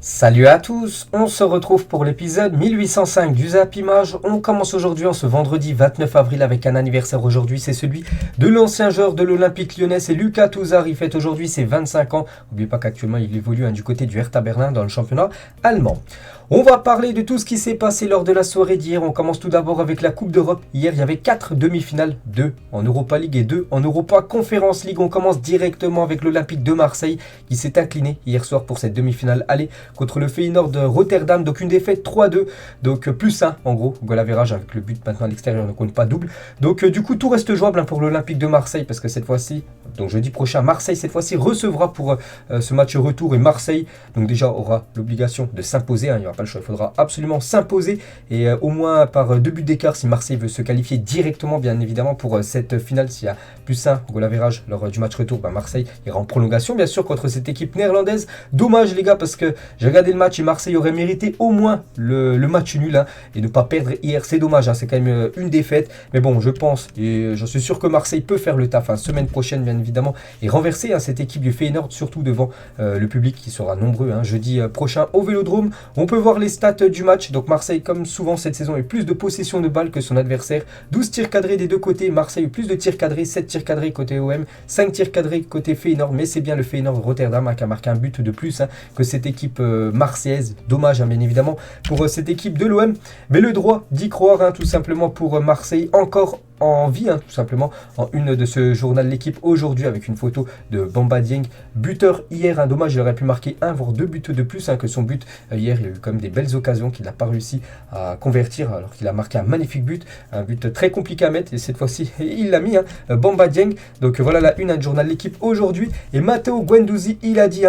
Salut à tous, on se retrouve pour l'épisode 1805 du Zap Image. On commence aujourd'hui en ce vendredi 29 avril avec un anniversaire aujourd'hui, c'est celui de l'ancien joueur de l'Olympique Lyonnais, c'est Lucas Touzard, il fête aujourd'hui ses 25 ans. N'oubliez pas qu'actuellement il évolue du côté du Hertha Berlin dans le championnat allemand. On va parler de tout ce qui s'est passé lors de la soirée d'hier. On commence tout d'abord avec la Coupe d'Europe. Hier, il y avait 4 demi-finales, 2 en Europa League et 2 en Europa Conference League. On commence directement avec l'Olympique de Marseille qui s'est incliné hier soir pour cette demi-finale aller contre le Feyenoord de Rotterdam. Donc une défaite 3-2, donc plus 1 en gros. Goal average avec le but maintenant à l'extérieur ne compte pas double. Donc du coup tout reste jouable pour l'Olympique de Marseille parce que cette fois-ci, donc jeudi prochain, Marseille cette fois-ci recevra pour ce match retour et Marseille donc déjà aura l'obligation de s'imposer. Il y aura pas le choix, il faudra absolument s'imposer et au moins par 2 buts d'écart si Marseille veut se qualifier directement bien évidemment pour cette finale. S'il y a plus 1 goal average lors du match retour, Marseille ira en prolongation bien sûr contre cette équipe néerlandaise. Dommage les gars parce que j'ai regardé le match et Marseille aurait mérité au moins le match nul et ne pas perdre hier, c'est dommage, c'est quand même une défaite, mais bon je pense et je suis sûr que Marseille peut faire le taf semaine prochaine bien évidemment et renverser cette équipe du Feyenoord surtout devant le public qui sera nombreux jeudi prochain au Vélodrome. On peut voir les stats du match, donc Marseille comme souvent cette saison a eu plus de possession de balles que son adversaire, 12 tirs cadrés des deux côtés, Marseille a eu plus de tirs cadrés, 7 tirs cadrés côté OM, 5 tirs cadrés côté Feyenoord, mais c'est bien le Feyenoord Rotterdam qui a marqué un but de plus que cette équipe marseillaise, dommage bien évidemment pour cette équipe de l'OM, mais le droit d'y croire tout simplement pour Marseille, encore en vie tout simplement en une de ce journal L'équipe aujourd'hui avec une photo de Bamba Dieng, buteur hier, dommage il aurait pu marquer un voire 2 buts de plus que son but hier. Il y a eu quand même des belles occasions qu'il n'a pas réussi à convertir alors qu'il a marqué un magnifique but, un but très compliqué à mettre et cette fois-ci il l'a mis, Bamba Dieng. Donc voilà la une du journal L'équipe aujourd'hui et Matteo Guendouzi il a dit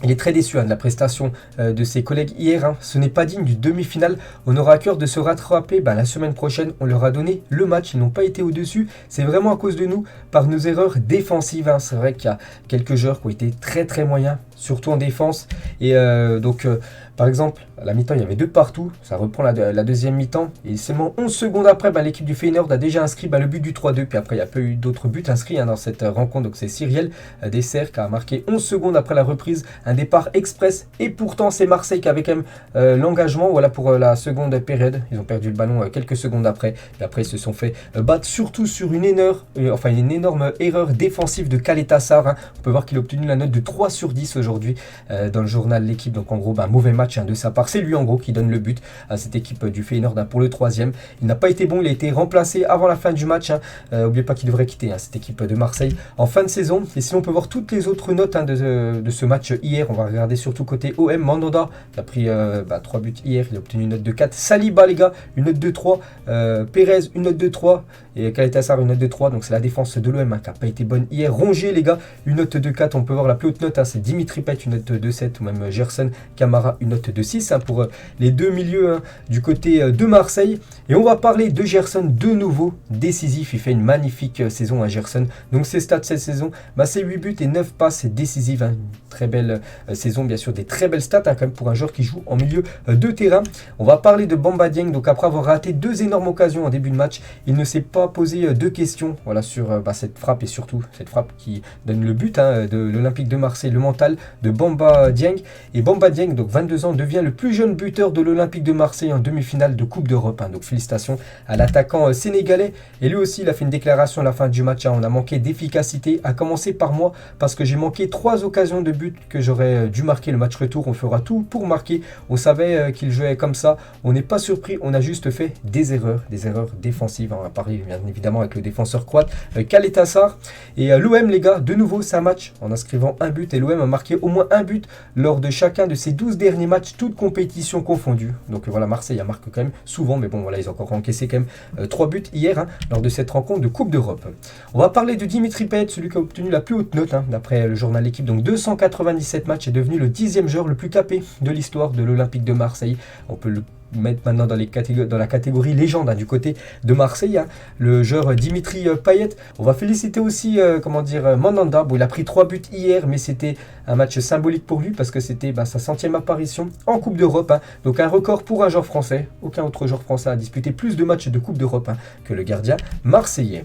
il est très déçu de la prestation de ses collègues hier. Ce n'est pas digne du demi-finale. On aura à cœur de se rattraper la semaine prochaine. On leur a donné le match. Ils n'ont pas été au-dessus. C'est vraiment à cause de nous, par nos erreurs défensives. C'est vrai qu'il y a quelques joueurs qui ont été très très moyens, surtout en défense. Et par exemple, à la mi-temps, il y avait 2 partout. Ça reprend la deuxième mi-temps. Et seulement 11 secondes après, l'équipe du Feyenoord a déjà inscrit le but du 3-2. Puis après, il n'y a pas eu d'autres buts inscrits dans cette rencontre. Donc c'est Cyriel Dessers qui a marqué 11 secondes après la reprise. Un départ express. Et pourtant, c'est Marseille qui avait quand même l'engagement pour la seconde période. Ils ont perdu le ballon quelques secondes après. Et après, ils se sont fait battre surtout sur une énorme erreur défensive de Caleta Sarr. On peut voir qu'il a obtenu la note de 3 sur 10 aujourd'hui dans le journal L'équipe. Donc en gros, mauvais match de sa part. C'est lui en gros qui donne le but à cette équipe du Feyenoord pour le 3e. Il n'a pas été bon, il a été remplacé avant la fin du match. N'oubliez pas qu'il devrait quitter cette équipe de Marseille en fin de saison. Et sinon on peut voir toutes les autres notes de ce match hier. On va regarder surtout côté OM. Mandanda il a pris 3 buts hier, il a obtenu une note de 4. Saliba les gars, une note de 3. Pérez une note de 3. Et Caleta Sarr une note de 3. Donc c'est la défense de l'OM qui n'a pas été bonne hier. Rongier les gars, une note de 4. On peut voir la plus haute note, c'est Dimitri Payet, une note de 7. Ou même Gerson Camara, une note de 6 pour les deux milieux du côté de Marseille. Et on va parler de Gerson de nouveau décisif. Il fait une magnifique saison à Gerson. Donc ses stats cette saison, c'est 8 buts et 9 passes décisives. Une très belle saison, bien sûr, des très belles stats quand même pour un joueur qui joue en milieu de terrain. On va parler de Bamba Dieng. Donc après avoir raté 2 énormes occasions en début de match, il ne s'est pas posé de questions sur cette frappe et surtout cette frappe qui donne le but de l'Olympique de Marseille, le mental de Bamba Dieng. Et Bamba Dieng, donc 22 ans, devient le plus jeune buteur de l'Olympique de Marseille en demi-finale de Coupe d'Europe. Donc félicitations à l'attaquant sénégalais. Et lui aussi, il a fait une déclaration à la fin du match. On a manqué d'efficacité, à commencer par moi, parce que j'ai manqué 3 occasions de but que j'aurais dû marquer le match retour. On fera tout pour marquer. On savait qu'il jouait comme ça. On n'est pas surpris. On a juste fait des erreurs défensives. On va parler bien évidemment avec le défenseur croate Caleta Sarr. Et l'OM les gars, de nouveau, c'est un match en inscrivant un but. Et l'OM a marqué au moins un but lors de chacun de ses 12 derniers matchs, toutes compétitions confondues. Donc voilà, Marseille a marqué quand même souvent, mais bon voilà, ils ont encore encaissé quand même 3 buts hier lors de cette rencontre de Coupe d'Europe. On va parler de Dimitri Payet, celui qui a obtenu la plus haute note d'après le journal L'équipe. Donc 297 matchs, est devenu le 10e joueur le plus capé de l'histoire de l'Olympique de Marseille. On peut le mettre maintenant dans la catégorie légende du côté de Marseille, le joueur Dimitri Payet. On va féliciter aussi Mandanda. Bon, il a pris 3 buts hier, mais c'était un match symbolique pour lui parce que c'était sa 100e apparition en Coupe d'Europe. Donc un record pour un joueur français. Aucun autre joueur français a disputé plus de matchs de Coupe d'Europe que le gardien marseillais.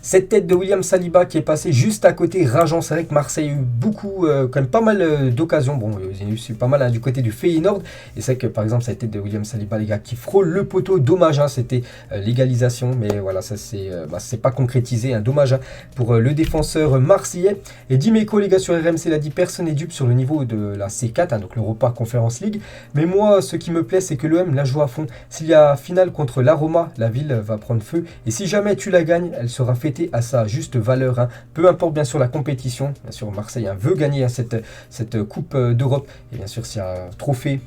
Cette tête de William Saliba qui est passée juste à côté, rageant. C'est vrai que Marseille a eu beaucoup, quand même pas mal d'occasions. Bon, il y a eu pas mal du côté du Feyenoord. Et c'est vrai que par exemple, cette tête de William Saliba, les gars, qui frôle le poteau. Dommage, c'était l'égalisation. Mais voilà, ça c'est pas concrétisé. Dommage pour le défenseur marseillais. Et Dimeco, les gars, sur RMC l'a dit, personne n'est dupe sur le niveau de la C4, donc l'Europa Conference League. Mais moi, ce qui me plaît, c'est que l'OM la joue à fond. S'il y a finale contre la Roma, la ville va prendre feu. Et si jamais tu la gagnes, elle sera fêtée à sa juste valeur. Peu importe bien sûr la compétition. Bien sûr, Marseille veut gagner cette Coupe d'Europe. Et bien sûr, s'il y a un trophée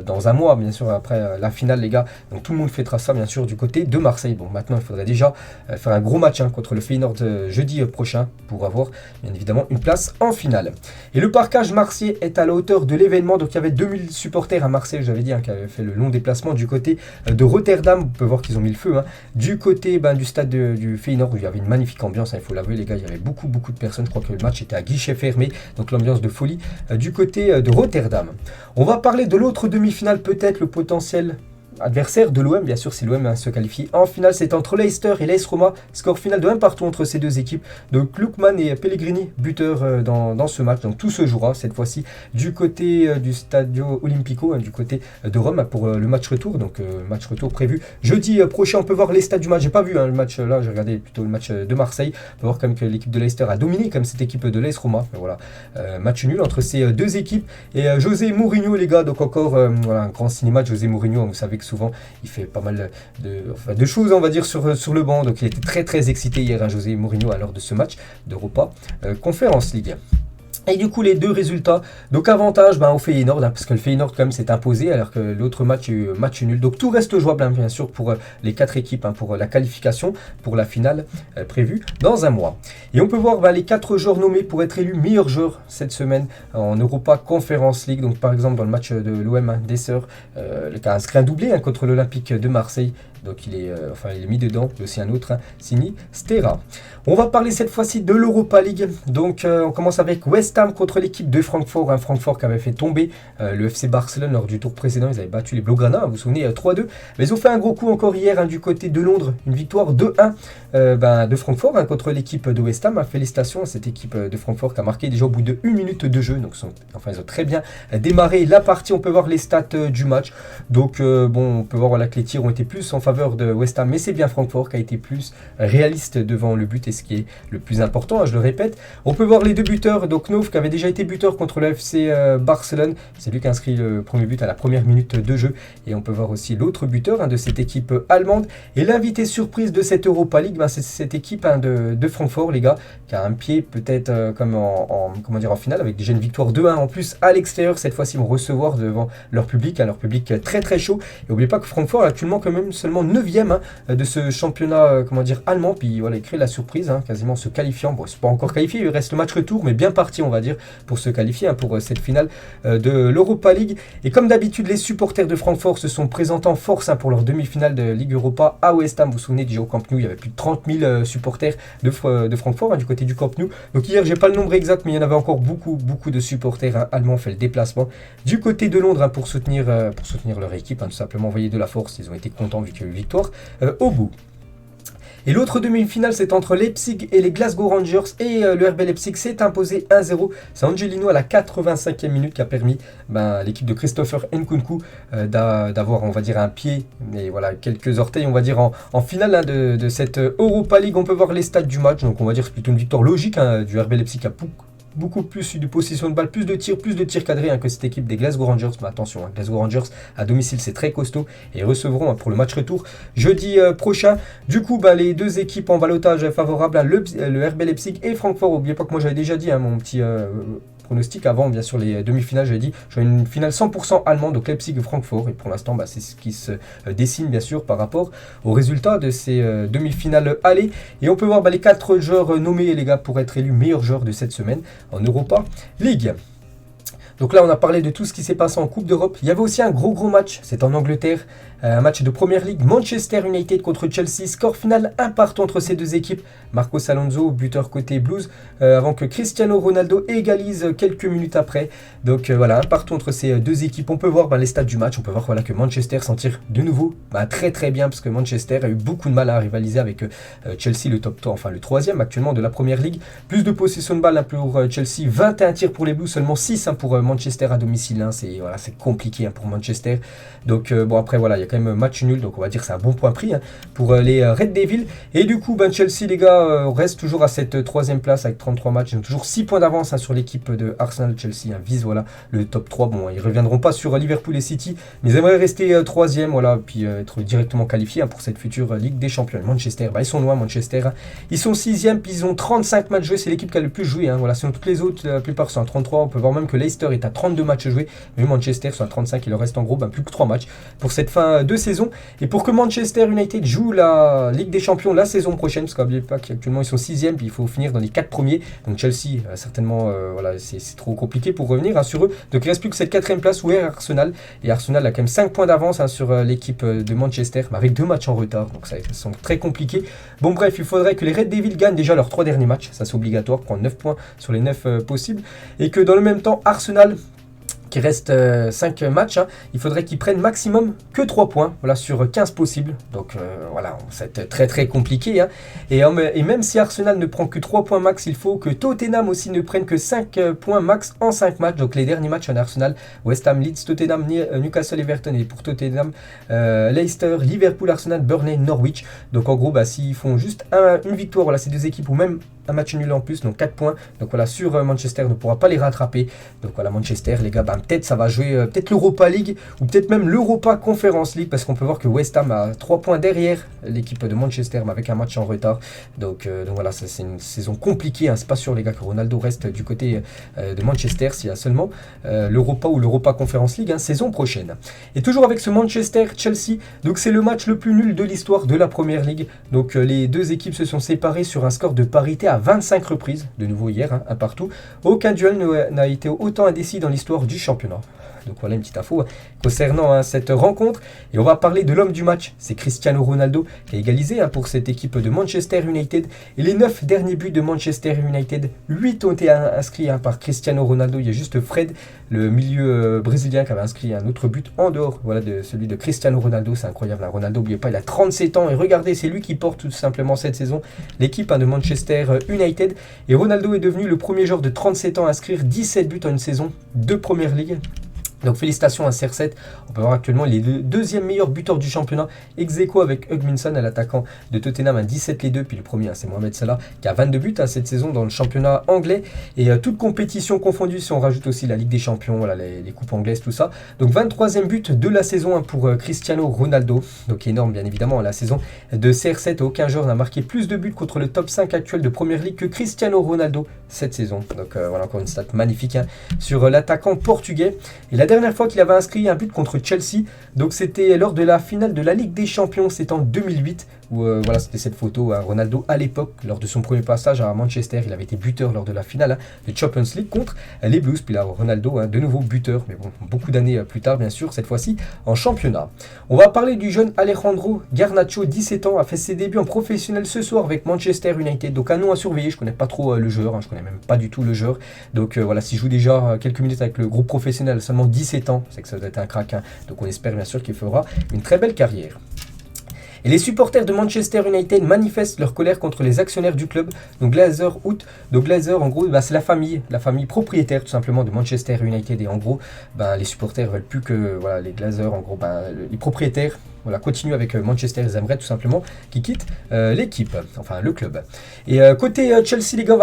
dans un mois, bien sûr, après la finale, les gars. Donc tout le monde fêtera ça, bien sûr, du côté de Marseille. Bon, maintenant, il faudrait déjà faire un gros match contre le Feyenoord jeudi prochain pour avoir, bien évidemment, une place en finale. Et le parcage marseillais est à la hauteur de l'événement. Donc il y avait 2000 supporters à Marseille, j'avais dit, qui avaient fait le long déplacement du côté de Rotterdam. Vous pouvez voir qu'ils ont mis le feu. Du côté du stade du Feyenoord, où il y avait une magnifique ambiance, il faut l'avouer, les gars, il y avait beaucoup de personnes. Je crois que le match était à guichet fermé, donc l'ambiance de folie du côté de Rotterdam. On va parler de l'autre demi-finale, peut-être le potentiel adversaire de l'OM, bien sûr, si l'OM se qualifie en finale, c'est entre Leicester et l'AS Roma. Score final de 1 partout entre ces deux équipes. Donc Lookman et Pellegrini, buteurs dans ce match. Donc tout se jouera cette fois-ci du côté du Stadio Olimpico, du côté de Rome pour le match retour. Donc match retour prévu jeudi prochain. On peut voir les stats du match. J'ai pas vu le match là, j'ai regardé plutôt le match de Marseille. On peut voir quand même que l'équipe de Leicester a dominé comme cette équipe de l'AS Roma. Mais voilà, match nul entre ces deux équipes. Et José Mourinho, les gars, donc encore voilà, un grand cinéma de José Mourinho. Vous savez que souvent il fait pas mal de choses, on va dire, sur le banc. Donc il était très excité hier, José Mourinho, à l'heure de ce match d'Europa Conference League. Et du coup, les deux résultats, donc avantage au Feyenoord, parce que le Feyenoord quand même s'est imposé, alors que l'autre match est match nul. Donc tout reste jouable, bien sûr, pour les 4 équipes, pour la qualification, pour la finale prévue dans un mois. Et on peut voir les 4 joueurs nommés pour être élus meilleurs joueurs cette semaine en Europa Conference League. Donc par exemple, dans le match de l'OM, Dessers, qui a inscrit un doublé contre l'Olympique de Marseille. Donc il est mis dedans. Il y a aussi un autre, Sinisterra. On va parler cette fois-ci de l'Europa League. Donc on commence avec West Ham contre l'équipe de Francfort. Francfort qui avait fait tomber le FC Barcelone lors du tour précédent. Ils avaient battu les Blaugrana, vous vous souvenez, 3-2. Mais ils ont fait un gros coup encore hier du côté de Londres. Une victoire 2-1 de Francfort contre l'équipe de West Ham. Félicitations à cette équipe de Francfort qui a marqué déjà au bout de 1 minute de jeu. Donc ils ont très bien démarré la partie. On peut voir les stats du match. Donc on peut voir que les tirs ont été plus en faveur de West Ham, mais c'est bien Francfort qui a été plus réaliste devant le but, et ce qui est le plus important, je le répète. On peut voir les deux buteurs, donc Knopf qui avait déjà été buteur contre le FC Barcelone, c'est lui qui a inscrit le premier but à la première minute de jeu, et on peut voir aussi l'autre buteur de cette équipe allemande. Et l'invité surprise de cette Europa League, c'est cette équipe de Francfort, les gars, qui a un pied peut-être comme en finale, avec déjà une victoire 2-1 en plus à l'extérieur. Cette fois-ci, ils vont recevoir devant leur public très chaud. Et n'oubliez pas que Francfort est actuellement quand même seulement 9e de ce championnat allemand. Puis voilà, il crée la surprise, quasiment se qualifiant. Bon, c'est pas encore qualifié, il reste le match retour, mais bien parti, on va dire, pour se qualifier pour cette finale de l'Europa League. Et comme d'habitude, les supporters de Francfort se sont présentés en force pour leur demi-finale de Ligue Europa à West Ham. Vous vous souvenez, déjà au Camp Nou, il y avait plus de 30 000 supporters de Francfort du côté du Camp Nou. Donc hier, j'ai pas le nombre exact, mais il y en avait encore beaucoup de supporters allemands fait le déplacement du côté de Londres pour soutenir leur équipe, tout simplement envoyer de la force. Ils ont été contents vu qu'il y a eu victoire au bout. Et l'autre demi-finale, c'est entre Leipzig et les Glasgow Rangers. Et le RB Leipzig s'est imposé 1-0. C'est Angelino à la 85e minute qui a permis l'équipe de Christopher Nkunku d'avoir, on va dire, un pied, mais voilà, quelques orteils, on va dire, en finale de cette Europa League. On peut voir les stats du match. Donc on va dire que c'est plutôt une victoire logique du RB Leipzig qui a beaucoup plus de possession de balle, plus de tirs cadrés que cette équipe des Glasgow Rangers. Mais attention, Glasgow Rangers à domicile, c'est très costaud, et ils recevront pour le match retour jeudi prochain. Du coup, les deux équipes en ballottage favorables, le RB Leipzig et Francfort. N'oubliez pas que moi j'avais déjà dit mon petit pronostic avant, bien sûr, les demi-finales, j'avais dit j'aurais une finale 100% allemande, donc Leipzig et Francfort, et pour l'instant c'est ce qui se dessine, bien sûr, par rapport aux résultats de ces demi-finales aller. Et on peut voir les 4 joueurs nommés, les gars, pour être élus meilleurs joueurs de cette semaine en Europa League. Donc là, on a parlé de tout ce qui s'est passé en Coupe d'Europe. Il y avait aussi un gros match, c'est en Angleterre, un match de Première Ligue, Manchester United contre Chelsea, score final 1 partout entre ces deux équipes. Marcos Alonso, buteur côté Blues, avant que Cristiano Ronaldo égalise quelques minutes après. Donc voilà, un partout entre ces deux équipes. On peut voir les stats du match, on peut voir que Manchester s'en tire de nouveau très bien, parce que Manchester a eu beaucoup de mal à rivaliser avec Chelsea, le top 3, enfin le troisième actuellement de la Première Ligue. Plus de possession de balle pour Chelsea, 21 tirs pour les Blues, seulement 6 pour Manchester à domicile. C'est compliqué pour Manchester. Donc bon, après voilà, il y a quand même un match nul, donc on va dire que c'est un bon point pris pour les Red Devils. Et du coup Chelsea, les gars, reste toujours à cette troisième place avec 33 matchs. Ils ont toujours 6 points d'avance sur l'équipe de Arsenal. Chelsea vise le top 3. Bon, ils ne reviendront pas sur Liverpool et City, mais ils aimeraient rester troisième, puis être directement qualifiés pour cette future Ligue des Champions. Manchester, ils sont loin. Manchester, ils sont 6e, puis ils ont 35 matchs joués. C'est l'équipe qui a le plus joué. Sinon toutes les autres, la plupart sont à 33. On peut voir même que Leicester est à 32 matchs joués, mais Manchester sont à 35. Il leur reste en gros plus que 3 matchs pour cette fin de saison. Et pour que Manchester United joue la Ligue des Champions la saison prochaine, parce qu'oubliez pas qu'actuellement ils sont 6e, puis il faut finir dans les 4 premiers. Donc Chelsea, certainement, c'est trop compliqué pour revenir sur eux. Donc il reste plus que cette 4e place où est Arsenal. Et Arsenal a quand même 5 points d'avance sur l'équipe de Manchester, mais avec 2 matchs en retard. Donc ça semble très compliqué. Bon bref, il faudrait que les Red Devils gagnent déjà leurs 3 derniers matchs. Ça c'est obligatoire, prendre 9 points sur les 9 possibles. Et que dans le même temps, Arsenal, qui reste 5 matchs, il faudrait qu'ils prennent maximum que 3 points sur 15 possibles. Donc c'est très compliqué. Et même si Arsenal ne prend que 3 points max, il faut que Tottenham aussi ne prenne que 5 points max en 5 matchs. Donc les derniers matchs en Arsenal, West Ham, Leeds, Tottenham, Newcastle, Everton, et pour Tottenham, Leicester, Liverpool, Arsenal, Burnley, Norwich. Donc en gros, s'ils font juste une victoire, ces deux équipes, ou même un match nul en plus, donc 4 points. Donc sur Manchester ne pourra pas les rattraper. Donc Manchester, les gars, peut-être ça va jouer peut-être l'Europa League ou peut-être même l'Europa Conference League, parce qu'on peut voir que West Ham a 3 points derrière l'équipe de Manchester, mais avec un match en retard. Donc voilà, ça, c'est une saison compliquée. C'est pas sûr, les gars, que Ronaldo reste du côté de Manchester s'il y a seulement l'Europa ou l'Europa Conference League saison prochaine. Et toujours avec ce Manchester-Chelsea, donc c'est le match le plus nul de l'histoire de la Première Ligue. Donc les deux équipes se sont séparées sur un score de parité à 25 reprises, de nouveau hier, un partout. Aucun duel n'a été autant indécis dans l'histoire du championnat. Donc voilà une petite info concernant cette rencontre. Et on va parler de l'homme du match. C'est Cristiano Ronaldo qui a égalisé pour cette équipe de Manchester United. Et les 9 derniers buts de Manchester United, 8 ont été inscrits par Cristiano Ronaldo. Il y a juste Fred, le milieu brésilien, qui avait inscrit un autre but en dehors de celui de Cristiano Ronaldo. C'est incroyable. Ronaldo, n'oubliez pas, il a 37 ans. Et regardez, c'est lui qui porte tout simplement cette saison l'équipe de Manchester United. Et Ronaldo est devenu le premier joueur de 37 ans à inscrire 17 buts en une saison de Première Ligue. Donc félicitations à CR7, on peut voir actuellement il est le deuxième meilleur buteur du championnat, ex aequo avec Hugminson, l'attaquant de Tottenham à 17 les deux, puis le premier c'est Mohamed Salah qui a 22 buts cette saison dans le championnat anglais, et toute compétition confondue si on rajoute aussi la Ligue des Champions, les coupes anglaises, tout ça. Donc 23e but de la saison pour Cristiano Ronaldo, donc énorme bien évidemment la saison de CR7, aucun joueur n'a marqué plus de buts contre le top 5 actuel de Première Ligue que Cristiano Ronaldo cette saison. Donc voilà encore une stat magnifique sur l'attaquant portugais. Et la dernière fois qu'il avait inscrit un but contre Chelsea, donc c'était lors de la finale de la Ligue des Champions, c'était en 2008, où c'était cette photo, Ronaldo à l'époque, lors de son premier passage à Manchester, il avait été buteur lors de la finale de Champions League contre les Blues, puis là Ronaldo, de nouveau buteur, mais bon, beaucoup d'années plus tard bien sûr, cette fois-ci en championnat. On va parler du jeune Alejandro Garnacho, 17 ans, a fait ses débuts en professionnel ce soir avec Manchester United, donc un nom à surveiller. Je connais pas trop le joueur, je connais même pas du tout le joueur, donc s'il joue déjà quelques minutes avec le groupe professionnel, seulement 17 ans, c'est que ça doit être un crack, donc on espère bien sûr qu'il fera une très belle carrière. Et les supporters de Manchester United manifestent leur colère contre les actionnaires du club. Donc Glazer out. Donc Glazer, en gros, c'est la famille propriétaire tout simplement de Manchester United. Et en gros, les supporters veulent plus que les Glazer, en gros, les propriétaires continuent avec Manchester. Ils aimeraient tout simplement qu'ils quittent l'équipe, enfin le club. Et côté Chelsea, les gars,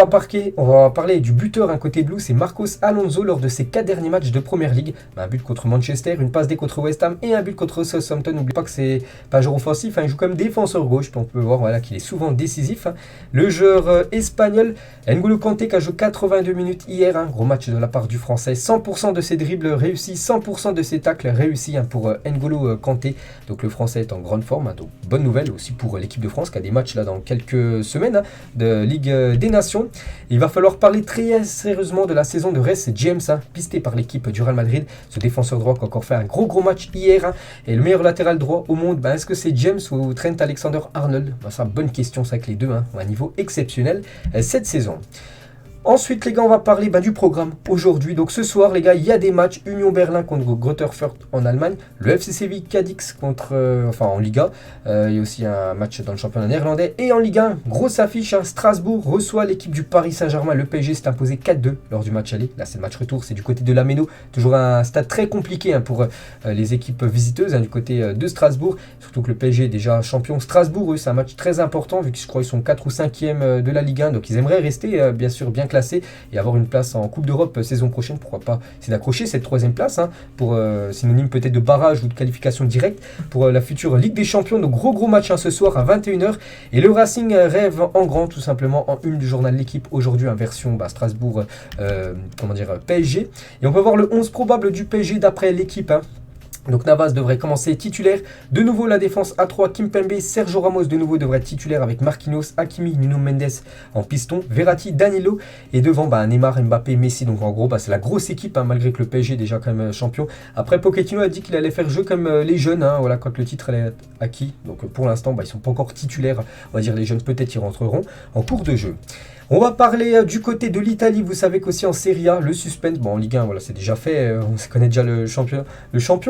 on va parler du buteur côté Blue, c'est Marcos Alonso lors de ses 4 derniers matchs de Première Ligue. Un but contre Manchester, une passe D contre West Ham et un but contre Southampton. N'oubliez pas que c'est pas un joueur offensif, il joue comme défenseur gauche, puis on peut voir qu'il est souvent décisif. Le joueur espagnol N'Golo Kanté qui a joué 82 minutes hier, gros match de la part du français, 100% de ses dribbles réussis, 100% de ses tacles réussis pour N'Golo Kanté, donc le Le Français est en grande forme, hein, donc bonne nouvelle aussi pour l'équipe de France qui a des matchs là dans quelques semaines hein, de Ligue des Nations. Il va falloir parler très sérieusement de la saison de Reece James, hein, pisté par l'équipe du Real Madrid. Ce défenseur droit qui a encore fait un gros match hier. Hein, et le meilleur latéral droit au monde, est-ce que c'est James ou Trent Alexander-Arnold? C'est une bonne question, c'est vrai que les deux hein, ont un niveau exceptionnel cette saison. Ensuite les gars, on va parler du programme aujourd'hui. Donc ce soir les gars, il y a des matchs. Union Berlin contre Greuther Fürth en Allemagne, le FC Séville Cadix contre en Liga, il y a aussi un match dans le championnat néerlandais. Et en Ligue 1, grosse affiche, hein, Strasbourg reçoit l'équipe du Paris Saint-Germain. Le PSG s'est imposé 4-2 lors du match aller. Là c'est le match retour, c'est du côté de l'Ameno. Toujours un stade très compliqué hein, pour les équipes visiteuses hein, du côté de Strasbourg. Surtout que le PSG est déjà champion. Strasbourg, eux, c'est un match très important vu que je crois qu'ils sont 4 ou 5e de la Ligue 1. Donc ils aimeraient rester bien sûr bien classé et avoir une place en Coupe d'Europe saison prochaine. Pourquoi pas, c'est d'accrocher cette 3e place hein, pour synonyme peut-être de barrage ou de qualification directe pour la future Ligue des Champions. Donc gros match hein, ce soir à 21h. Et le Racing rêve en grand tout simplement en une du journal L'équipe aujourd'hui en version Strasbourg PSG. Et on peut voir le 11 probable du PSG d'après l'équipe hein. Donc Navas devrait commencer titulaire. De nouveau la défense à 3, Kimpembe, Sergio Ramos de nouveau devrait être titulaire avec Marquinhos, Hakimi, Nuno Mendes en piston, Verratti, Danilo et devant Neymar, Mbappé, Messi. Donc en gros c'est la grosse équipe hein, malgré que le PSG est déjà quand même champion. Après Pochettino a dit qu'il allait faire jeu comme les jeunes hein, voilà, quand le titre allait être acquis. Donc pour l'instant ils sont pas encore titulaires. On va dire les jeunes peut-être y rentreront en cours de jeu. On va parler du côté de l'Italie. Vous savez qu'aussi en Serie A, le suspense, en Ligue 1, voilà, c'est déjà fait, on connaît déjà le champion,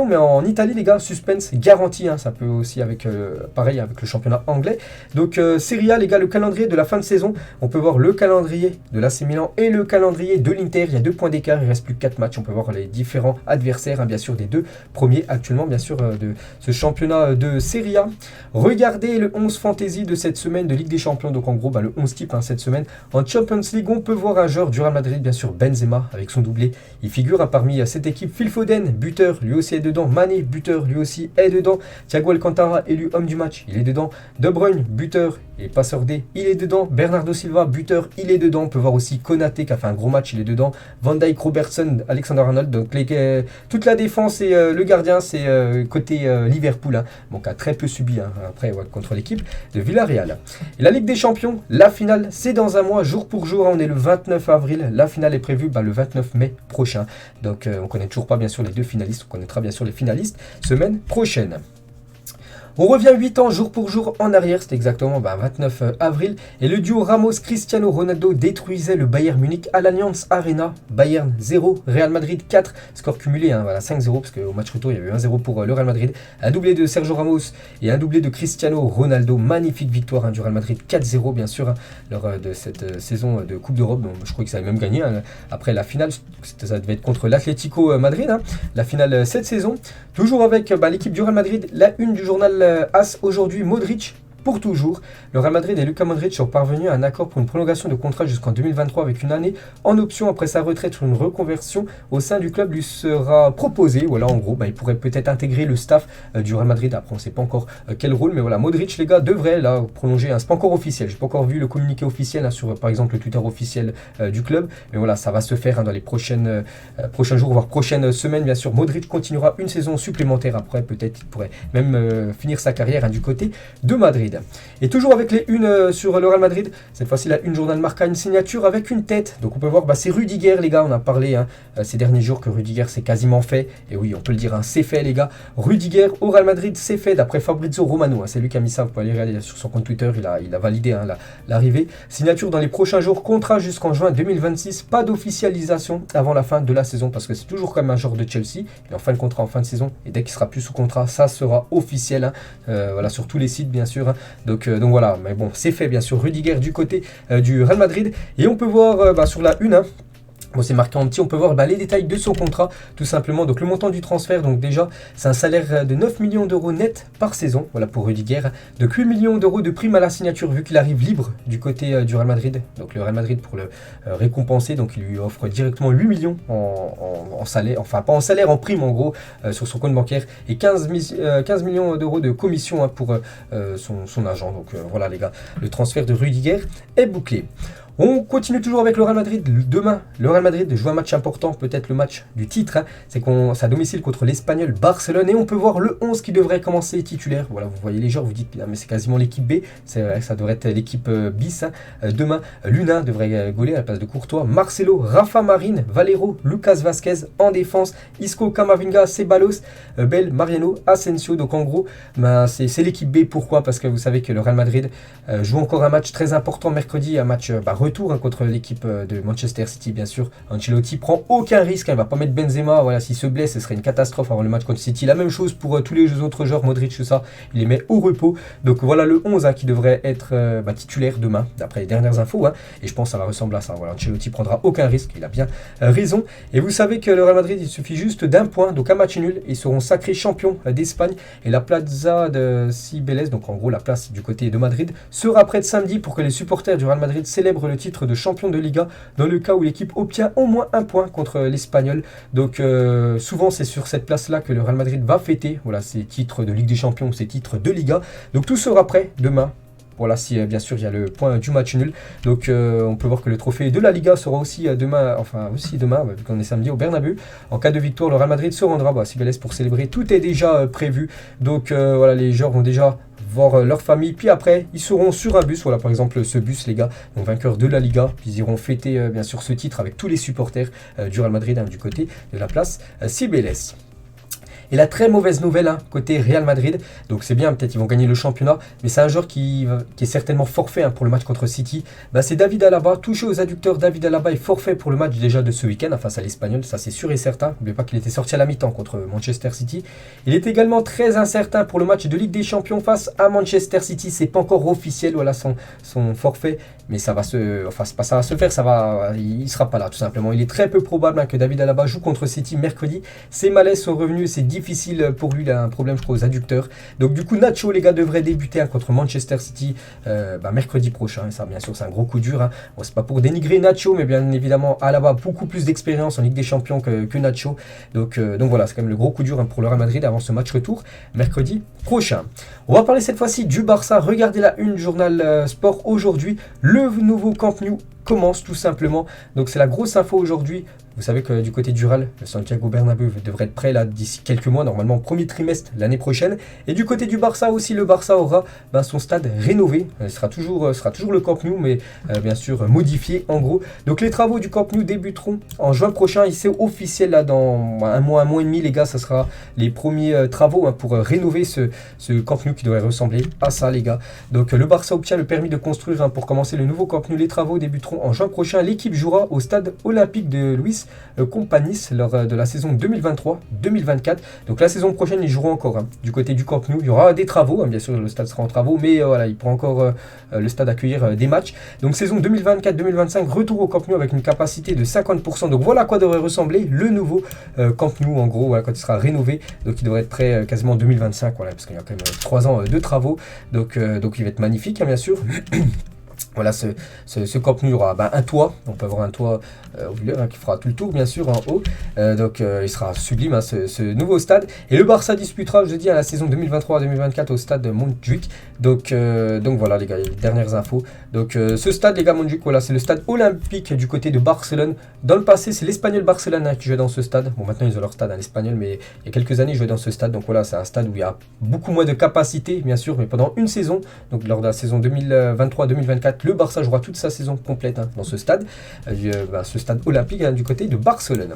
mais en Italie, les gars, suspense garanti, hein, ça peut aussi avec, pareil, avec le championnat anglais. Donc, Serie A, les gars, le calendrier de la fin de saison, on peut voir le calendrier de l'AC Milan et le calendrier de l'Inter. Il y a 2 points d'écart, il reste plus que 4 matchs. On peut voir les différents adversaires, hein, bien sûr, des 2 premiers actuellement, bien sûr, de ce championnat de Serie A. Regardez le 11 fantasy de cette semaine de Ligue des Champions, donc en gros, le 11 type hein, cette semaine. En Champions League, on peut voir un joueur du Real Madrid, bien sûr Benzema, avec son doublé. Il figure hein, parmi cette équipe. Phil Foden, buteur, lui aussi est dedans. Mané, buteur, lui aussi est dedans. Thiago Alcantara, élu homme du match, il est dedans. De Bruyne, buteur et passeur D, il est dedans. Bernardo Silva, buteur, il est dedans. On peut voir aussi Konaté qui a fait un gros match, il est dedans. Van Dijk, Robertson, Alexander-Arnold. Donc toute la défense et le gardien, c'est côté Liverpool. Hein, donc a très peu subi hein, après contre l'équipe de Villarreal. Et la Ligue des Champions, la finale, c'est dans un mois. Jour pour jour, on est le 29 avril, la finale est prévue le 29 mai prochain. Donc on ne connaît toujours pas bien sûr les 2 finalistes, on connaîtra bien sûr les finalistes semaine prochaine. On revient 8 ans jour pour jour en arrière, c'était exactement 29 avril. Et le duo Ramos-Cristiano Ronaldo détruisait le Bayern Munich à l'Allianz Arena. Bayern 0, Real Madrid 4. Score cumulé, hein, 5-0, parce qu'au match retour, il y avait eu 1-0 pour le Real Madrid. Un doublé de Sergio Ramos et un doublé de Cristiano Ronaldo. Magnifique victoire hein, du Real Madrid 4-0, bien sûr, hein, lors de cette saison de Coupe d'Europe. Je crois que ça avait même gagné hein, après la finale. Ça devait être contre l'Atlético Madrid, hein, la finale cette saison. Toujours avec l'équipe du Real Madrid, la une du journal As aujourd'hui, Modric pour toujours. Le Real Madrid et Luka Modric sont parvenus à un accord pour une prolongation de contrat jusqu'en 2023 avec une année en option après sa retraite sur une reconversion au sein du club lui sera proposée. Voilà, en gros, il pourrait peut-être intégrer le staff du Real Madrid. Après, on ne sait pas encore quel rôle, mais voilà, Modric, les gars, devrait là prolonger. Hein, c'est pas encore officiel. J'ai pas encore vu le communiqué officiel hein, sur, par exemple, le Twitter officiel du club. Mais voilà, ça va se faire hein, dans les prochains jours, voire prochaines semaines. Bien sûr, Modric continuera une saison supplémentaire. Après, peut-être il pourrait même finir sa carrière hein, du côté de Madrid. Et toujours avec les unes sur le Real Madrid, cette fois-ci la une journal marqua une signature avec une tête. Donc on peut voir, c'est Rudiger les gars, on a parlé hein, ces derniers jours que Rudiger c'est quasiment fait. Et oui, on peut le dire, hein, c'est fait les gars. Rudiger au Real Madrid, c'est fait d'après Fabrizio Romano. Hein, c'est lui qui a mis ça, vous pouvez aller regarder sur son compte Twitter, il a validé hein, l'arrivée. Signature dans les prochains jours, contrat jusqu'en juin 2026, pas d'officialisation avant la fin de la saison parce que c'est toujours comme un genre de Chelsea. Il est en fin de contrat, en fin de saison, et dès qu'il sera plus sous contrat, ça sera officiel. Hein, voilà, sur tous les sites bien sûr. Hein. Donc voilà, mais bon, c'est fait bien sûr. Rudiger du côté du Real Madrid. Et on peut voir sur la une, hein, bon, c'est marqué en petit, on peut voir les détails de son contrat, tout simplement. Donc le montant du transfert, donc déjà, c'est un salaire de 9 millions d'euros net par saison, voilà pour Rudiger. De 8 millions d'euros de prime à la signature, vu qu'il arrive libre du côté du Real Madrid. Donc le Real Madrid, pour le récompenser, donc il lui offre directement 8 millions en salaire, enfin pas en salaire, en prime en gros, sur son compte bancaire. Et 15 millions d'euros de commission hein, pour son agent. Donc voilà les gars, le transfert de Rudiger est bouclé. On continue toujours avec le Real Madrid. Demain, le Real Madrid joue un match important, peut-être le match du titre. C'est qu'on à domicile contre l'Espagnol Barcelone. Et on peut voir le 11 qui devrait commencer titulaire. Voilà, vous voyez les joueurs, vous dites, mais c'est quasiment l'équipe B. Ça devrait être l'équipe bis. Demain, Luna devrait gauler à la place de Courtois. Marcelo, Rafa Marín, Valero, Lucas Vázquez en défense. Isco, Camavinga, Ceballos, Bell, Mariano, Asensio. Donc en gros, c'est l'équipe B. Pourquoi? Parce que vous savez que le Real Madrid joue encore un match très important mercredi, un match retour contre l'équipe de Manchester City, bien sûr. Ancelotti prend aucun risque, il ne va pas mettre Benzema, voilà, s'il se blesse, ce serait une catastrophe avant le match contre City. La même chose pour tous les autres joueurs, Modric, tout ça, il les met au repos. Donc voilà le 11 qui devrait être titulaire demain, d'après les dernières infos, et je pense que ça va ressembler à ça. Voilà, Ancelotti prendra aucun risque, il a bien raison. Et vous savez que le Real Madrid, il suffit juste d'un point, donc un match nul, ils seront sacrés champions d'Espagne. Et la Plaza de Cibeles, donc en gros la place du côté de Madrid, sera prête samedi pour que les supporters du Real Madrid célèbrent le titre de champion de Liga dans le cas où l'équipe obtient au moins un point contre l'Espagnol. Donc souvent c'est sur cette place là que le Real Madrid va fêter ses titres de Ligue des Champions, ses titres de Liga. Donc tout sera prêt demain. Voilà, si bien sûr il y a le point du match nul. Donc on peut voir que le trophée de la Liga sera aussi demain, vu qu'on est samedi au Bernabéu. En cas de victoire, le Real Madrid se rendra à Cibeles pour célébrer. Tout est déjà prévu. Donc voilà, les joueurs vont déjà voir leur famille, puis après ils seront sur un bus, par exemple ce bus les gars, donc vainqueurs de la Liga, puis ils iront fêter bien sûr ce titre avec tous les supporters du Real Madrid du côté de la place Cibeles. Et la très mauvaise nouvelle côté Real Madrid, donc c'est bien, peut-être ils vont gagner le championnat, mais c'est un joueur qui est certainement forfait pour le match contre City. C'est David Alaba, touché aux adducteurs. David Alaba est forfait pour le match déjà de ce week-end face à l'Espagnol, ça c'est sûr et certain. N'oubliez pas qu'il était sorti à la mi-temps contre Manchester City. Il est également très incertain pour le match de Ligue des Champions face à Manchester City. C'est pas encore officiel, son forfait, mais ça va se faire, il sera pas là tout simplement. Il est très peu probable que David Alaba joue contre City mercredi. Ses malaises sont revenus, c'est difficile pour lui, il a un problème je crois aux adducteurs. Donc du coup Nacho les gars devrait débuter contre Manchester City mercredi prochain, et ça bien sûr c'est un gros coup dur. Bon, c'est pas pour dénigrer Nacho, mais bien évidemment Alaba a beaucoup plus d'expérience en Ligue des Champions que Nacho. Donc voilà, c'est quand même le gros coup dur pour le Real Madrid avant ce match retour mercredi prochain. On va parler cette fois-ci du Barça. Regardez la une journal sport aujourd'hui, le nouveau Camp Nou commence tout simplement. Donc c'est la grosse info aujourd'hui. Vous savez que du côté du Real, le Santiago Bernabéu devrait être prêt là d'ici quelques mois, normalement au premier trimestre l'année prochaine. Et du côté du Barça aussi, le Barça aura son stade rénové. Il sera toujours le Camp Nou, mais bien sûr modifié en gros. Donc les travaux du Camp Nou débuteront en juin prochain. Et c'est officiel là dans un mois et demi les gars. Ça sera les premiers travaux pour rénover ce Camp Nou qui devrait ressembler à ça les gars. Donc le Barça obtient le permis de construire pour commencer le nouveau Camp Nou. Les travaux débuteront en juin prochain. L'équipe jouera au stade olympique de Luis Companys lors de la saison 2023-2024. Donc la saison prochaine, ils joueront encore du côté du Camp Nou. Il y aura des travaux, bien sûr le stade sera en travaux, mais voilà, il pourra encore le stade accueillir des matchs. Donc saison 2024-2025, retour au Camp Nou avec une capacité de 50%. Donc voilà à quoi devrait ressembler le nouveau Camp Nou en gros, quand il sera rénové. Donc il devrait être prêt quasiment en 2025, parce qu'il y a quand même 3 ans de travaux. Donc il va être magnifique, bien sûr. Voilà, ce Camp Nou, il y aura un toit. On peut avoir un toit au milieu qui fera tout le tour, bien sûr, en haut. Donc, il sera sublime, ce nouveau stade. Et le Barça disputera, je dis, la saison 2023-2024 au stade de Montjuïc. Donc voilà, les gars, les dernières infos. Donc, ce stade, les gars, Montjuïc, voilà, c'est le stade olympique du côté de Barcelone. Dans le passé, c'est l'Espagnol Barcelone qui jouait dans ce stade. Bon, maintenant, ils ont leur stade à l'Espagnol, mais il y a quelques années, ils jouaient dans ce stade. Donc, voilà, c'est un stade où il y a beaucoup moins de capacité, bien sûr, mais pendant une saison, donc lors de la saison 2023-2024, le Barça jouera toute sa saison complète dans ce stade, ce stade olympique du côté de Barcelone.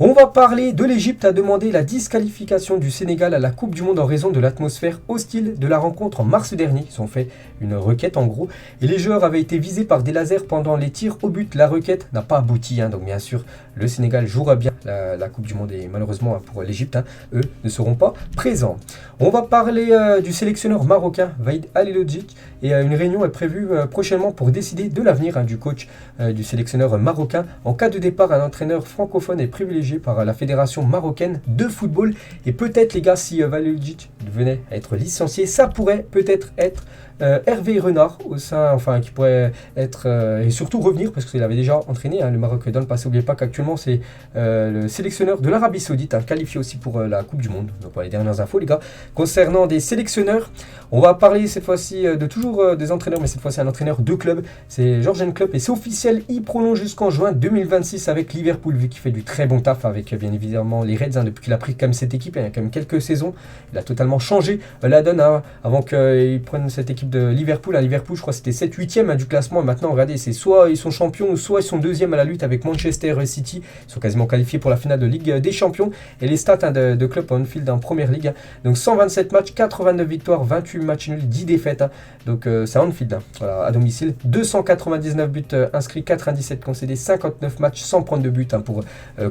On va parler de l'Égypte a demandé la disqualification du Sénégal à la Coupe du Monde en raison de l'atmosphère hostile de la rencontre en mars dernier. Ils ont fait une requête en gros et les joueurs avaient été visés par des lasers pendant les tirs au but. La requête n'a pas abouti, donc bien sûr le Sénégal jouera bien la Coupe du Monde et malheureusement pour l'Égypte, eux ne seront pas présents. On va parler du sélectionneur marocain Vaïd Halilhodžić et une réunion est prévue prochainement pour décider de l'avenir du coach du sélectionneur marocain. En cas de départ, un entraîneur francophone est privilégié dirigé par la fédération marocaine de football. Et peut-être les gars, si Valiljic venait à être licencié, ça pourrait peut-être être Hervé Renard au sein, enfin qui pourrait être et surtout revenir parce qu'il avait déjà entraîné le Maroc dans le passé. N'oubliez pas qu'actuellement c'est le sélectionneur de l'Arabie Saoudite, qualifié aussi pour la Coupe du Monde. Donc voilà les dernières infos les gars. Concernant des sélectionneurs, on va parler cette fois-ci de toujours des entraîneurs, mais cette fois-ci un entraîneur de club. C'est Jürgen Klopp et c'est officiel, il prolonge jusqu'en juin 2026 avec Liverpool vu qu'il fait du très bon taf avec bien évidemment les Reds depuis qu'il a pris quand même cette équipe. Il y a quand même quelques saisons, il a totalement changé la donne avant qu'ils prennent cette équipe de Liverpool. À Liverpool, je crois que c'était 7-8e du classement. Et maintenant, regardez, c'est soit ils sont champions, soit ils sont deuxième à la lutte avec Manchester City. Ils sont quasiment qualifiés pour la finale de Ligue des Champions. Et les stats de Klopp en Anfield en première ligue. Donc 127 matchs, 89 victoires, 28 matchs nuls, 10 défaites. Donc c'est Anfield, voilà, à domicile. 299 buts inscrits, 97 concédés, 59 matchs sans prendre de but pour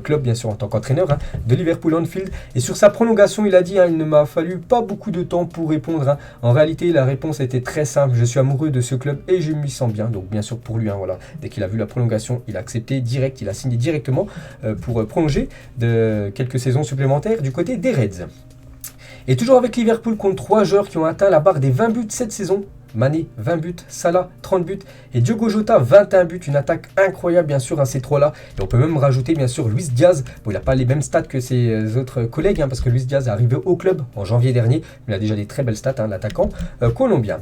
Klopp, bien sûr, en tant qu'entraîneur de Liverpool Anfield. Et sur sa prolongation, il a dit il ne m'a fallu pas beaucoup de temps pour répondre. En réalité, la réponse était très simple. Je suis amoureux de ce club et je m'y sens bien. Donc bien sûr pour lui, voilà. Dès qu'il a vu la prolongation, il a accepté direct, il a signé directement pour prolonger de quelques saisons supplémentaires du côté des Reds. Et toujours avec Liverpool, compte 3 joueurs qui ont atteint la barre des 20 buts cette saison. Mané, 20 buts, Salah, 30 buts et Diogo Jota, 21 buts. Une attaque incroyable, bien sûr, ces trois-là. Et on peut même rajouter, bien sûr, Luis Diaz. Bon, il n'a pas les mêmes stats que ses autres collègues, parce que Luis Diaz est arrivé au club en janvier dernier. Il a déjà des très belles stats, l'attaquant colombien.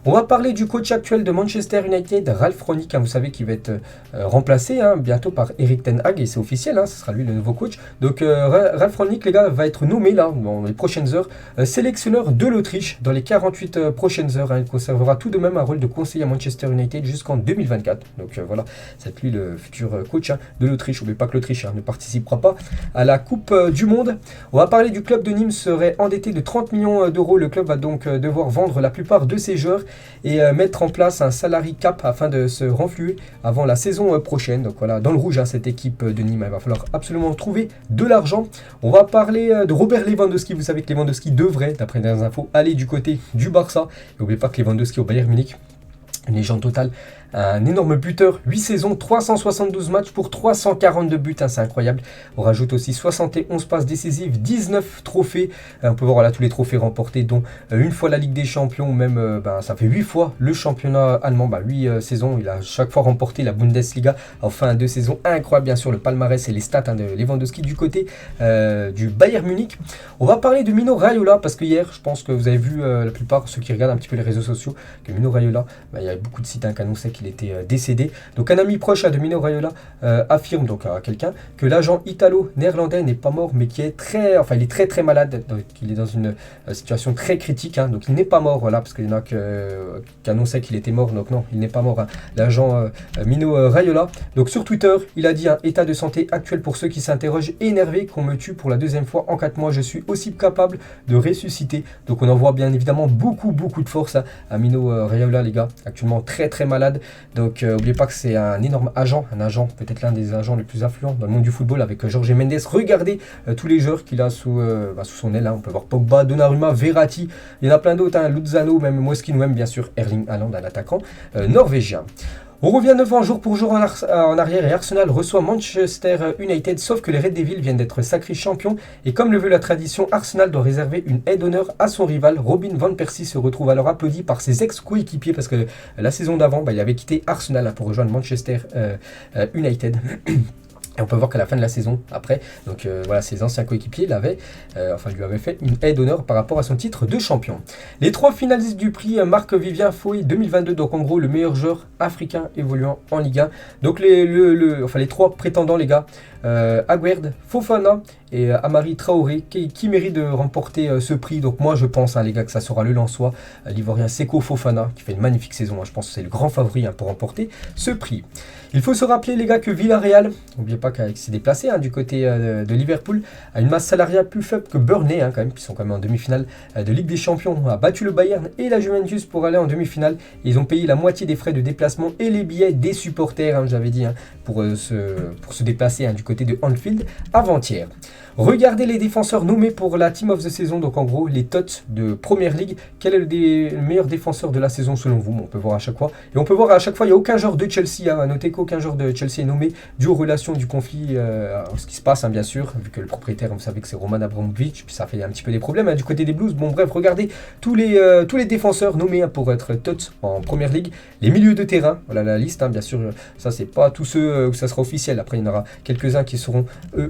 On va parler du coach actuel de Manchester United, Ralf Rangnick. Vous savez qu'il va être remplacé bientôt par Erik ten Hag. Et c'est officiel, ce sera lui le nouveau coach. Donc, Ralf Rangnick, les gars, va être nommé là, dans les prochaines heures, sélectionneur de l'Autriche dans les 48 prochaines heures. Il conservera tout de même un rôle de conseiller à Manchester United jusqu'en 2024. Donc voilà, c'est lui le futur coach de l'Autriche. N'oubliez pas que l'Autriche ne participera pas à la Coupe du Monde. On va parler du club de Nîmes serait endetté de 30 millions d'euros. Le club va donc devoir vendre la plupart de ses joueurs et mettre en place un salary cap afin de se renflouer avant la saison prochaine. Donc voilà, dans le rouge, cette équipe de Nîmes, il va falloir absolument trouver de l'argent. On va parler de Robert Lewandowski. Vous savez que Lewandowski devrait, d'après les dernières infos, aller du côté du Barça. N'oubliez pas que Lewandowski au Bayern Munich, une légende totale, un énorme buteur, 8 saisons, 372 matchs pour 342 buts, c'est incroyable. On rajoute aussi 71 passes décisives, 19 trophées. On peut voir là tous les trophées remportés, dont une fois la Ligue des Champions, ou même ça fait 8 fois le championnat allemand. 8 saisons, il a chaque fois remporté la Bundesliga. Enfin, 2 saisons incroyables, bien sûr, le palmarès et les stats de Lewandowski du côté du Bayern Munich. On va parler de Mino Raiola, parce que hier, je pense que vous avez vu la plupart, ceux qui regardent un petit peu les réseaux sociaux, que Mino Raiola, il y a beaucoup de sites qui annonçaient qu'il était décédé. Donc un ami proche de Mino Raiola affirme donc à quelqu'un que l'agent italo-néerlandais n'est pas mort, mais qui est il est très très malade, donc il est dans une situation très critique, donc il n'est pas mort, voilà, parce qu'il y en a qui annonçaient qu'il était mort, donc non, il n'est pas mort, l'agent Mino Raiola. Donc sur Twitter, il a dit état de santé actuel pour ceux qui s'interrogent, énervé qu'on me tue pour la deuxième fois en 4 mois, je suis aussi capable de ressusciter. Donc on envoie bien évidemment beaucoup de force à Mino Raiola, les gars, actuellement très très malade. Donc n'oubliez pas que c'est un énorme agent, peut-être l'un des agents les plus influents dans le monde du football avec Jorge Mendes. Regardez tous les joueurs qu'il a sous son aile, on peut voir Pogba, Donnarumma, Verratti, il y en a plein d'autres, Luzano, même Moiskin, ou même bien sûr Erling Haaland, un attaquant norvégien. On revient 9 ans jour pour jour en arrière et Arsenal reçoit Manchester United, sauf que les Red Devils viennent d'être sacrés champions et comme le veut la tradition, Arsenal doit réserver une aide d'honneur à son rival. Robin Van Persie se retrouve alors applaudi par ses ex-coéquipiers parce que la saison d'avant, il avait quitté Arsenal pour rejoindre Manchester United. Et on peut voir qu'à la fin de la saison, après, donc voilà, ses anciens coéquipiers lui avaient fait une aide d'honneur par rapport à son titre de champion. Les 3 finalistes du prix Marc-Vivien Foé 2022, donc en gros le meilleur joueur africain évoluant en Ligue 1. Donc les 3 prétendants, les gars, Aguerd, Fofana et Amari Traoré qui méritent de remporter ce prix. Donc moi je pense les gars que ça sera le Lensois, l'Ivoirien Seko Fofana qui fait une magnifique saison. Je pense que c'est le grand favori pour remporter ce prix. Il faut se rappeler les gars que Villarreal, n'oubliez pas qu'il s'est déplacé du côté de Liverpool, a une masse salariale plus faible que Burnley quand même, qui sont quand même en demi-finale de Ligue des Champions, a battu le Bayern et la Juventus pour aller en demi-finale. Ils ont payé la moitié des frais de déplacement et les billets des supporters, j'avais dit, pour se déplacer du côté de Anfield avant-hier. Regardez les défenseurs nommés pour la Team of the Season, donc en gros les TOTS de Première Ligue. Quel est le meilleur défenseur de la saison selon vous? On peut voir à chaque fois. Et on peut voir à chaque fois, il n'y a aucun joueur de Chelsea. À noter qu'aucun joueur de Chelsea est nommé dû aux relations du conflit, ce qui se passe bien sûr, vu que le propriétaire, vous savez que c'est Roman Abramovich, puis ça fait un petit peu des problèmes du côté des Blues. Bon bref, regardez tous les défenseurs nommés pour être TOTS en Première Ligue. Les milieux de terrain, voilà la liste, bien sûr, ça c'est pas tous ceux où ça sera officiel. Après il y en aura quelques-uns qui seront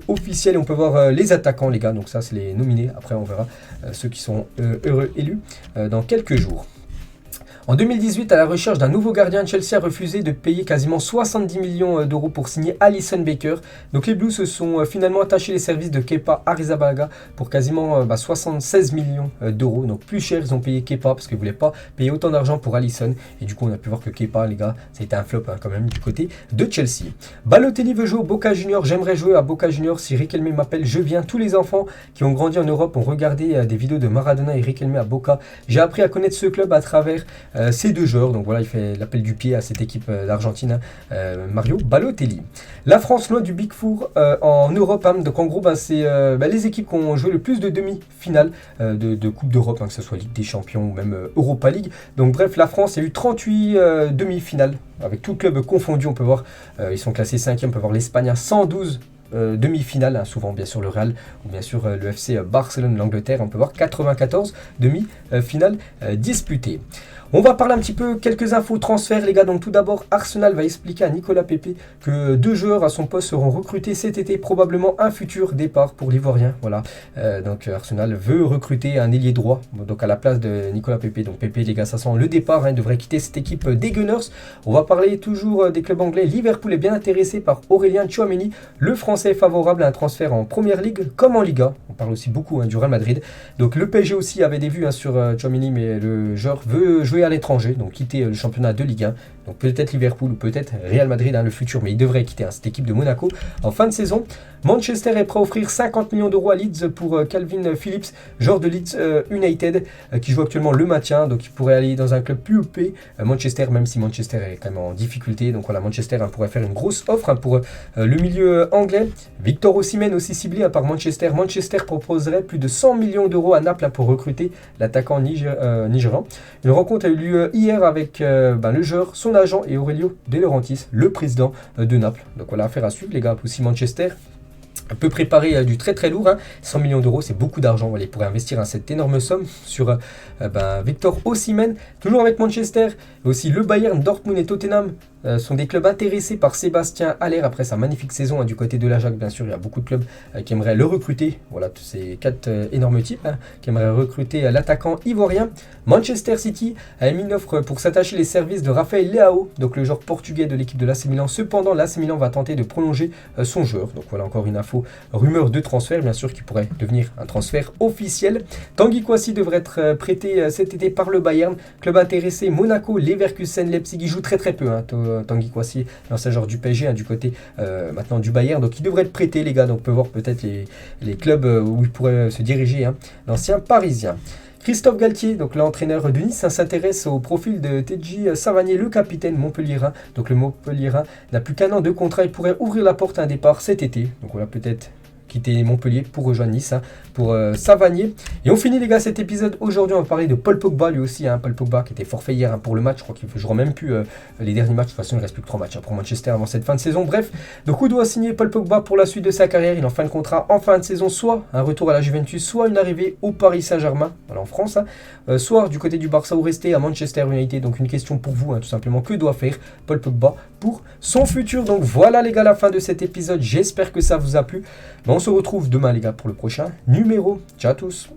officiels. Et on peut voir les attaquants les gars, donc ça c'est les nominés. Après on verra ceux qui sont élus dans quelques jours. En 2018, à la recherche d'un nouveau gardien, Chelsea a refusé de payer quasiment 70 millions d'euros pour signer Alisson Becker. Donc les Blues se sont finalement attachés les services de Kepa Arrizabalaga pour quasiment 76 millions d'euros. Donc plus cher, ils ont payé Kepa parce qu'ils ne voulaient pas payer autant d'argent pour Alisson. Et du coup, on a pu voir que Kepa, les gars, ça a été un flop quand même du côté de Chelsea. Balotelli veut jouer au Boca Juniors. J'aimerais jouer à Boca Juniors. Si Riquelme m'appelle, je viens. Tous les enfants qui ont grandi en Europe ont regardé des vidéos de Maradona et Riquelme à Boca. J'ai appris à connaître ce club à travers ces deux joueurs. Donc voilà, il fait l'appel du pied à cette équipe d'Argentine, Mario Balotelli. La France loin du Big Four en Europe. Donc en gros, c'est les équipes qui ont joué le plus de demi-finales de Coupe d'Europe, que ce soit Ligue des Champions ou même Europa League. Donc bref, la France a eu 38 demi-finales, avec tout club confondu. On peut voir, ils sont classés 5e, on peut voir l'Espagne à 112 demi-finale, souvent bien sûr le Real ou bien sûr le FC Barcelone, l'Angleterre. On peut voir 94 demi-finales disputées. On va parler un petit peu quelques infos transferts les gars. Donc tout d'abord, Arsenal va expliquer à Nicolas Pepe que 2 joueurs à son poste seront recrutés cet été, probablement un futur départ pour l'Ivoirien. Voilà. Donc Arsenal veut recruter un ailier droit, donc à la place de Nicolas Pepe. Donc Pepe les gars, ça sent le départ, il devrait quitter cette équipe des Gunners. On va parler toujours des clubs anglais. Liverpool est bien intéressé par Aurélien Tchouaméni. Le Français est favorable à un transfert en Première Ligue comme en Liga. On parle aussi beaucoup du Real Madrid. Donc le PSG aussi avait des vues sur Tchouaméni, mais le joueur veut jouer à l'étranger, donc quitter le championnat de Ligue 1. Donc peut-être Liverpool ou peut-être Real Madrid le futur, mais il devrait quitter cette équipe de Monaco en fin de saison. Manchester est prêt à offrir 50 millions d'euros à Leeds pour Calvin Phillips, joueur de Leeds United, qui joue actuellement le maintien, donc il pourrait aller dans un club plus OP. Manchester, même si Manchester est quand même en difficulté, donc voilà, Manchester pourrait faire une grosse offre pour le milieu anglais. Victor Osimhen aussi ciblé par Manchester. Manchester proposerait plus de 100 millions d'euros à Naples pour recruter l'attaquant nigérian. Une rencontre a eu lieu hier avec le joueur, son agent et Aurelio De Laurentiis, le président de Naples. Donc voilà, affaire à suivre les gars. Aussi Manchester peut préparer du très très lourd. 100 millions d'euros, c'est beaucoup d'argent. Voilà, il pourrait investir cette énorme somme sur Victor Osimhen. Toujours avec Manchester, et aussi le Bayern, Dortmund et Tottenham sont des clubs intéressés par Sébastien Haller après sa magnifique saison du côté de l'Ajax. Bien sûr, il y a beaucoup de clubs qui aimeraient le recruter. Voilà, tous ces 4 énormes types qui aimeraient recruter l'attaquant ivoirien. Manchester City a émis une offre pour s'attacher les services de Rafael Leao, donc le joueur portugais de l'équipe de l'AC Milan. Cependant, l'AC Milan va tenter de prolonger son joueur. Donc voilà encore une info, rumeur de transfert, bien sûr, qui pourrait devenir un transfert officiel. Tanguy Kouassi devrait être prêté cet été par le Bayern. Club intéressé, Monaco, Leverkusen, Leipzig. Il joue très très peu, Tanguy Kouassi, l'ancien joueur du PSG, du côté maintenant du Bayern. Donc il devrait être prêté, les gars. Donc on peut voir peut-être les clubs où il pourrait se diriger, l'ancien parisien. Christophe Galtier, donc l'entraîneur de Nice, s'intéresse au profil de Tedji Savanier, le capitaine montpelliérain. Donc le montpelliérain n'a plus qu'un an de contrat, il pourrait ouvrir la porte à un départ cet été. Donc voilà, peut-être quitter Montpellier pour rejoindre Nice, pour Savanier. Et on finit les gars cet épisode. Aujourd'hui on va parler de Paul Pogba, lui aussi, Paul Pogba qui était forfait hier pour le match. Je crois qu'il ne jouera même plus les derniers matchs. De toute façon il ne reste plus que 3 matchs pour Manchester avant cette fin de saison. Bref, donc où doit signer Paul Pogba pour la suite de sa carrière? Il est en fin de contrat en fin de saison, soit un retour à la Juventus, soit une arrivée au Paris Saint-Germain, voilà, en France, soit du côté du Barça ou rester à Manchester United. Donc une question pour vous, tout simplement, que doit faire Paul Pogba pour son futur? Donc voilà les gars, la fin de cet épisode. J'espère que ça vous a plu. On se retrouve demain les gars pour le prochain numéro. Ciao à tous.